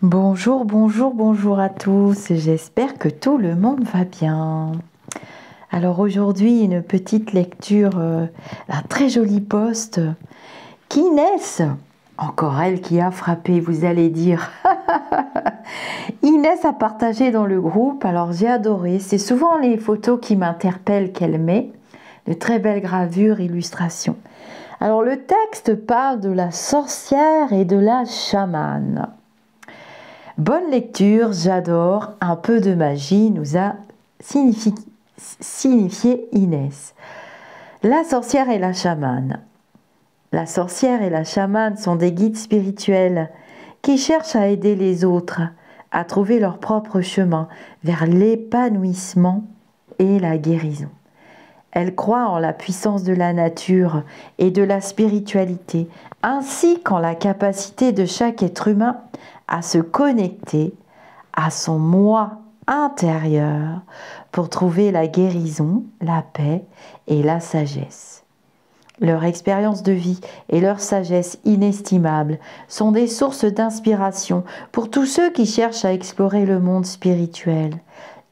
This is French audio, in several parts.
Bonjour, bonjour, bonjour à tous. J'espère que tout le monde va bien. Alors aujourd'hui, une petite lecture d'un très joli post qu'Inès, encore elle qui a frappé, vous allez dire. Inès a partagé dans le groupe, alors j'ai adoré. C'est souvent les photos qui m'interpellent qu'elle met, de très belles gravures, illustrations. Alors le texte parle de la sorcière et de la chamane. Bonne lecture, j'adore, un peu de magie nous a signifié Inès. La sorcière et la chamane. La sorcière et la chamane sont des guides spirituels qui cherchent à aider les autres à trouver leur propre chemin vers l'épanouissement et la guérison. Elles croient en la puissance de la nature et de la spiritualité, ainsi qu'en la capacité de chaque être humain à se connecter à son moi intérieur pour trouver la guérison, la paix et la sagesse. Leur expérience de vie et leur sagesse inestimable sont des sources d'inspiration pour tous ceux qui cherchent à explorer le monde spirituel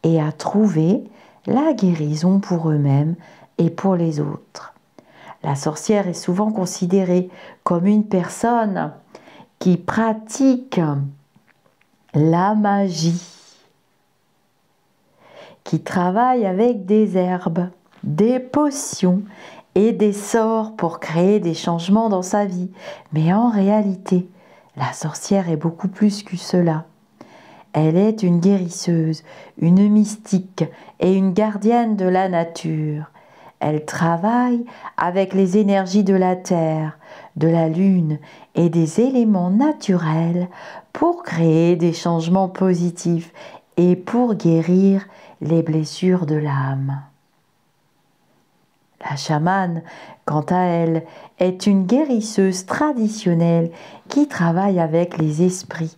et à trouver la guérison pour eux-mêmes et pour les autres. La sorcière est souvent considérée comme une personne qui pratique la magie, qui travaille avec des herbes, des potions et des sorts pour créer des changements dans sa vie. Mais en réalité, la sorcière est beaucoup plus que cela. Elle est une guérisseuse, une mystique et une gardienne de la nature. Elle travaille avec les énergies de la terre, de la lune et des éléments naturels pour créer des changements positifs et pour guérir les blessures de l'âme. La chamane, quant à elle, est une guérisseuse traditionnelle qui travaille avec les esprits.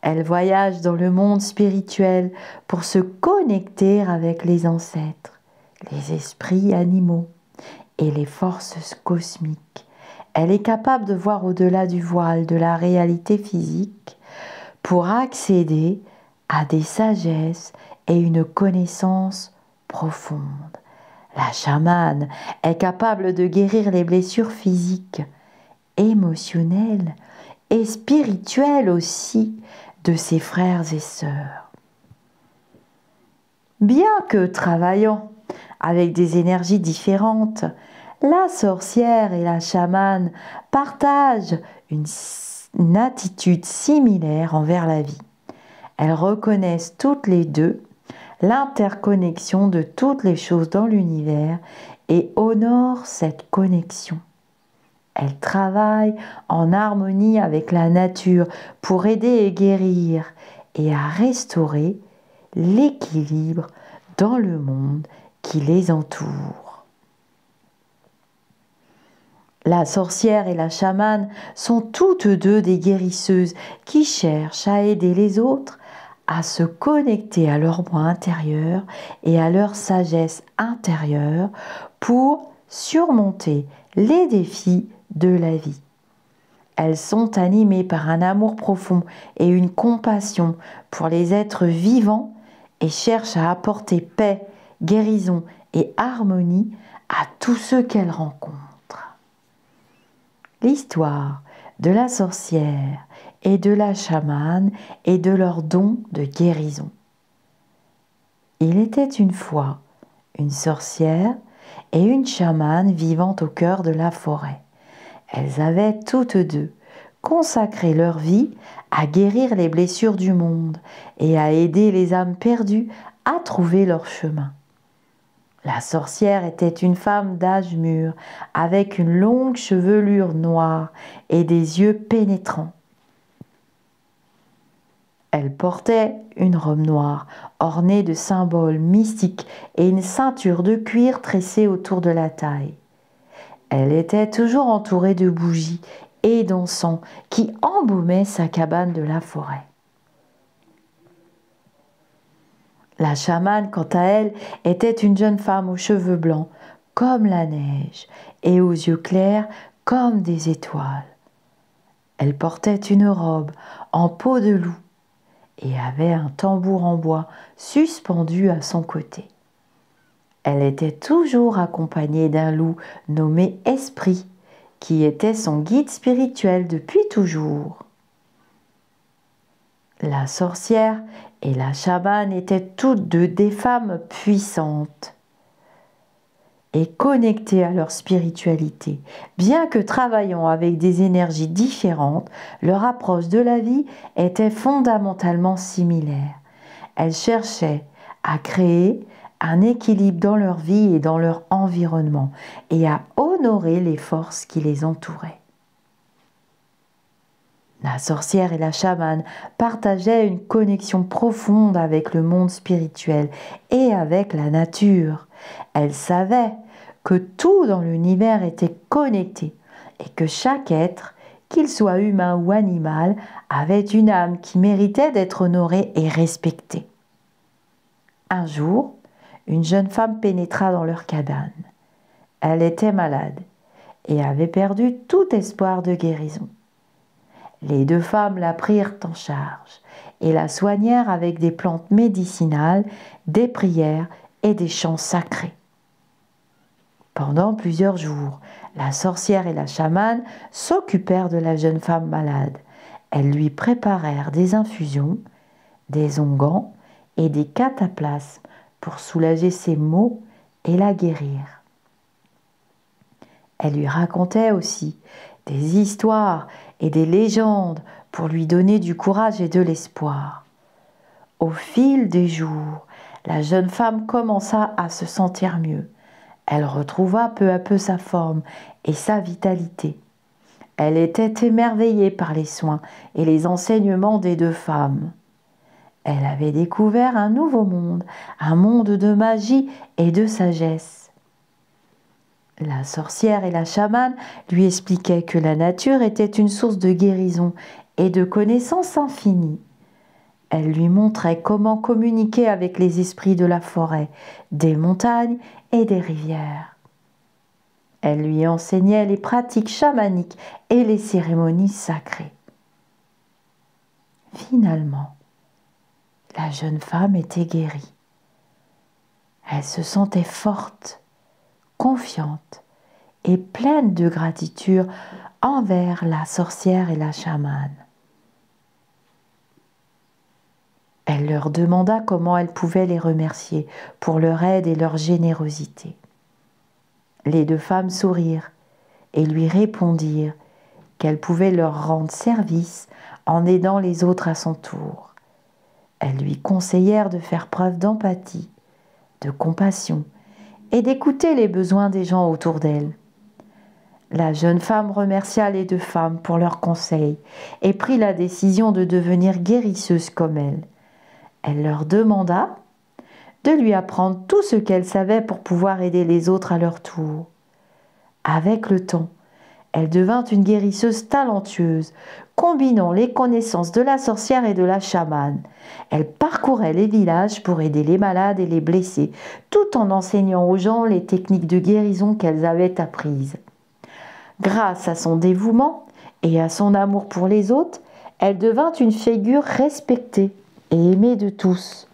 Elle voyage dans le monde spirituel pour se connecter avec les ancêtres, les esprits animaux et les forces cosmiques. Elle est capable de voir au-delà du voile de la réalité physique pour accéder à des sagesses et une connaissance profonde. La chamane est capable de guérir les blessures physiques, émotionnelles et spirituelles aussi de ses frères et sœurs. Bien que travaillant avec des énergies différentes, la sorcière et la chamane partagent une attitude similaire envers la vie. Elles reconnaissent toutes les deux l'interconnexion de toutes les choses dans l'univers et honorent cette connexion. Elles travaillent en harmonie avec la nature pour aider et guérir et à restaurer l'équilibre dans le monde qui les entoure. La sorcière et la chamane sont toutes deux des guérisseuses qui cherchent à aider les autres à se connecter à leur moi intérieur et à leur sagesse intérieure pour surmonter les défis de la vie. Elles sont animées par un amour profond et une compassion pour les êtres vivants et cherchent à apporter paix, guérison et harmonie à tous ceux qu'elles rencontrent. L'histoire de la sorcière et de la chamane et de leur don de guérison. Il était une fois une sorcière et une chamane vivant au cœur de la forêt. Elles avaient toutes deux consacré leur vie à guérir les blessures du monde et à aider les âmes perdues à trouver leur chemin. La sorcière était une femme d'âge mûr, avec une longue chevelure noire et des yeux pénétrants. Elle portait une robe noire, ornée de symboles mystiques et une ceinture de cuir tressée autour de la taille. Elle était toujours entourée de bougies et d'encens qui embaumaient sa cabane de la forêt. La chamane, quant à elle, était une jeune femme aux cheveux blancs comme la neige et aux yeux clairs comme des étoiles. Elle portait une robe en peau de loup et avait un tambour en bois suspendu à son côté. Elle était toujours accompagnée d'un loup nommé Esprit, qui était son guide spirituel depuis toujours. La sorcière et la chamane étaient toutes deux des femmes puissantes et connectées à leur spiritualité. Bien que travaillant avec des énergies différentes, leur approche de la vie était fondamentalement similaire. Elles cherchaient à créer un équilibre dans leur vie et dans leur environnement et à honorer les forces qui les entouraient. La sorcière et la chamane partageaient une connexion profonde avec le monde spirituel et avec la nature. Elles savaient que tout dans l'univers était connecté et que chaque être, qu'il soit humain ou animal, avait une âme qui méritait d'être honorée et respectée. Un jour, une jeune femme pénétra dans leur cabane. Elle était malade et avait perdu tout espoir de guérison. Les deux femmes la prirent en charge et la soignèrent avec des plantes médicinales, des prières et des chants sacrés. Pendant plusieurs jours, la sorcière et la chamane s'occupèrent de la jeune femme malade. Elles lui préparèrent des infusions, des onguents et des cataplasmes pour soulager ses maux et la guérir. Elles lui racontaient aussi des histoires et des légendes pour lui donner du courage et de l'espoir. Au fil des jours, la jeune femme commença à se sentir mieux. Elle retrouva peu à peu sa forme et sa vitalité. Elle était émerveillée par les soins et les enseignements des deux femmes. Elle avait découvert un nouveau monde, un monde de magie et de sagesse. La sorcière et la chamane lui expliquaient que la nature était une source de guérison et de connaissances infinies. Elle lui montrait comment communiquer avec les esprits de la forêt, des montagnes et des rivières. Elle lui enseignait les pratiques chamaniques et les cérémonies sacrées. Finalement, la jeune femme était guérie. Elle se sentait forte, confiante et pleine de gratitude envers la sorcière et la chamane. Elle leur demanda comment elle pouvait les remercier pour leur aide et leur générosité. Les deux femmes sourirent et lui répondirent qu'elle pouvait leur rendre service en aidant les autres à son tour. Elles lui conseillèrent de faire preuve d'empathie, de compassion et d'écouter les besoins des gens autour d'elle. La jeune femme remercia les deux femmes pour leurs conseils et prit la décision de devenir guérisseuse comme elle. Elle leur demanda de lui apprendre tout ce qu'elle savait pour pouvoir aider les autres à leur tour. Avec le temps, elle devint une guérisseuse talentueuse, combinant les connaissances de la sorcière et de la chamane. Elle parcourait les villages pour aider les malades et les blessés, tout en enseignant aux gens les techniques de guérison qu'elles avaient apprises. Grâce à son dévouement et à son amour pour les autres, elle devint une figure respectée et aimée de tous.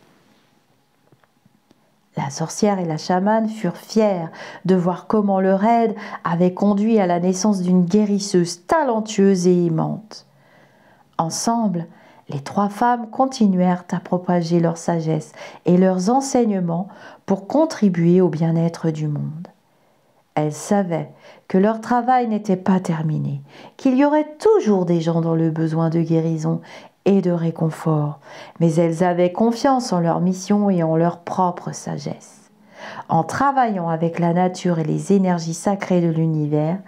La sorcière et la chamane furent fières de voir comment leur aide avait conduit à la naissance d'une guérisseuse talentueuse et aimante. Ensemble, les trois femmes continuèrent à propager leur sagesse et leurs enseignements pour contribuer au bien-être du monde. Elles savaient que leur travail n'était pas terminé, qu'il y aurait toujours des gens dans le besoin de guérison et de réconfort, mais elles avaient confiance en leur mission et en leur propre sagesse. En travaillant avec la nature et les énergies sacrées de l'univers,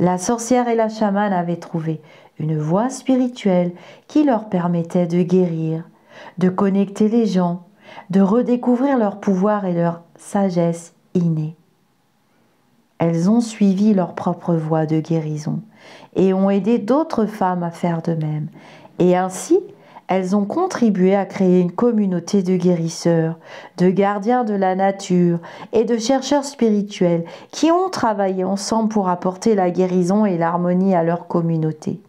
la sorcière et la chamane avaient trouvé une voie spirituelle qui leur permettait de guérir, de connecter les gens, de redécouvrir leur pouvoir et leur sagesse innée. Elles ont suivi leur propre voie de guérison et ont aidé d'autres femmes à faire de même. Et ainsi, elles ont contribué à créer une communauté de guérisseurs, de gardiens de la nature et de chercheurs spirituels qui ont travaillé ensemble pour apporter la guérison et l'harmonie à leur communauté.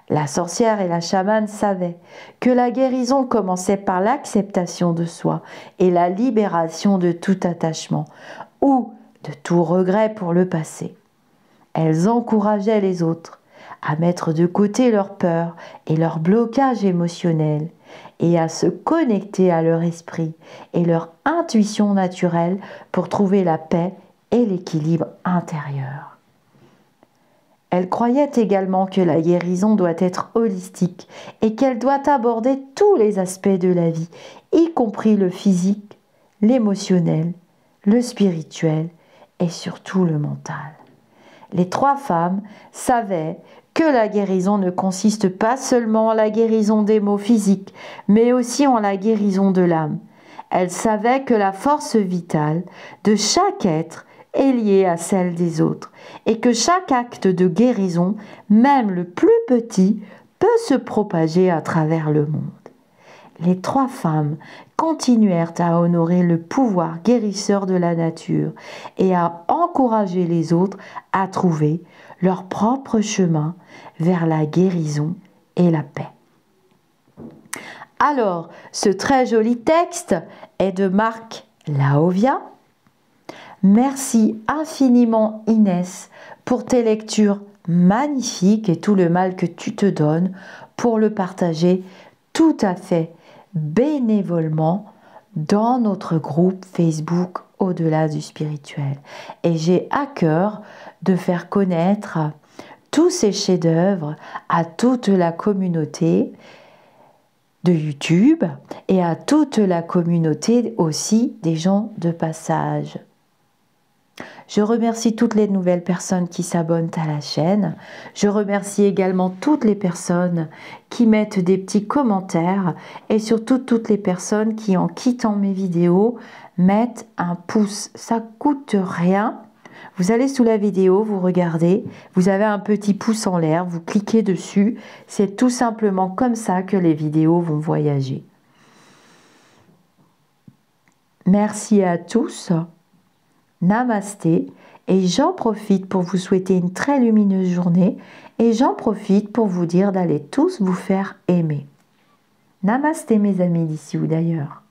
La sorcière et la chamane savaient que la guérison commençait par l'acceptation de soi et la libération de tout attachement ou de tout regret pour le passé. Elles encourageaient les autres à mettre de côté leurs peurs et leurs blocages émotionnels et à se connecter à leur esprit et leur intuition naturelle pour trouver la paix et l'équilibre intérieur. Elle croyait également que la guérison doit être holistique et qu'elle doit aborder tous les aspects de la vie, y compris le physique, l'émotionnel, le spirituel et surtout le mental. Les 3 femmes savaient que la guérison ne consiste pas seulement en la guérison des maux physiques, mais aussi en la guérison de l'âme. Elles savaient que la force vitale de chaque être est liée à celle des autres et que chaque acte de guérison, même le plus petit, peut se propager à travers le monde. Les 3 femmes continuèrent à honorer le pouvoir guérisseur de la nature et à encourager les autres à trouver leur propre chemin vers la guérison et la paix. Alors, ce très joli texte est de Marc Laovia. Merci infiniment Inès pour tes lectures magnifiques et tout le mal que tu te donnes pour le partager tout à fait bénévolement dans notre groupe Facebook Au-delà du spirituel. Et j'ai à cœur de faire connaître tous ces chefs-d'œuvre à toute la communauté de YouTube et à toute la communauté aussi des gens de passage. Je remercie toutes les nouvelles personnes qui s'abonnent à la chaîne. Je remercie également toutes les personnes qui mettent des petits commentaires et surtout toutes les personnes qui, en quittant mes vidéos, mettent un pouce. Ça coûte rien. Vous allez sous la vidéo, vous regardez, vous avez un petit pouce en l'air, vous cliquez dessus. C'est tout simplement comme ça que les vidéos vont voyager. Merci à tous. Namasté, et j'en profite pour vous souhaiter une très lumineuse journée et j'en profite pour vous dire d'aller tous vous faire aimer. Namasté mes amis d'ici ou d'ailleurs.